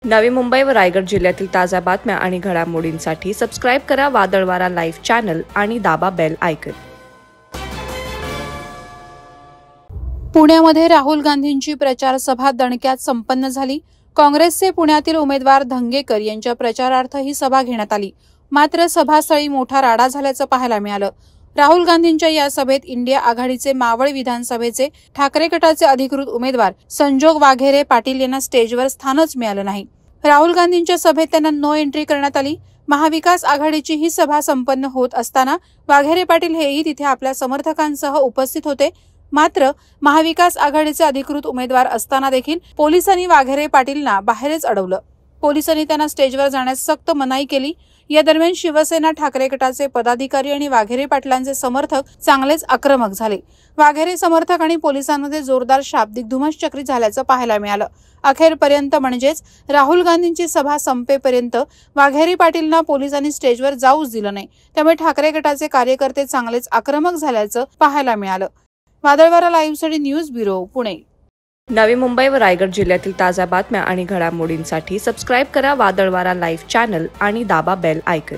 नवी मुंबई व रायगड जिल्ह्यातील ताज्या बातम्या आणि घडामोडींसाठी सबस्क्राईब करा वादळवारा लाईव्ह चॅनल आणि दाबा बेल आयकॉन। पुण्यामध्ये राहुल गांधींची प्रचार सभा दणक्यात संपन्न झाली। काँग्रेसचे पुण्यातील उमेदवार धंगेकर यांच्या प्रचारार्थ ही सभा घेण्यात आली, मात्र सभास्थळी मोठा राडा झाल्याचं पाहायला मिळालं। राहुल गांधींच्या या सभेत इंडिया आघाडीचे मावळ विधानसभेचे ठाकरे गटाचे अधिकृत उमेदवार संजोग वाघेरे पाटील यांना स्टेजवर स्थानच मिळालं नाही। राहुल गांधींच्या सभेत त्यांना नो एंट्री करण्यात आली। महाविकास आघाडीची ही सभा संपन्न होत असताना वाघेरे पाटील हेही तिथे आपल्या समर्थकांसह उपस्थित होते, मात्र महाविकास आघाडीचे अधिकृत उमेदवार असताना देखील पोलिसांनी वाघेरे पाटीलना बाहेरच अडवलं। पोलिसांनी त्यांना स्टेजवर जाण्यास सक्त मनाई केली। या दरम्यान शिवसेना ठाकरे गटाचे पदाधिकारी आणि वाघेरे पाटलांचे समर्थक चांगलेच आक्रमक झाले। वाघेरे समर्थक आणि पोलिसांमध्ये जोरदार शाब्दिक धुमश्चक्री झाल्याचं पाहायला मिळालं। अखेरपर्यंत म्हणजेच राहुल गांधींची सभा संपेपर्यंत वाघेरे पाटीलना पोलिसांनी स्टेजवर जाऊच दिलं नाही। त्यामुळे ठाकरे गटाचे कार्यकर्ते चांगलेच आक्रमक झाल्याचं पाहायला मिळालं। वादळवारा लाईव्हसाठी न्यूज ब्युरो, पुणे। नवी मुंबई व रायगड जिल्ह्यातील ताज्या बातम्या आणि घडामोडींसाठी सबस्क्राईब करा वादळवारा लाईव्ह चॅनल आणि दाबा बेल आयकॉन।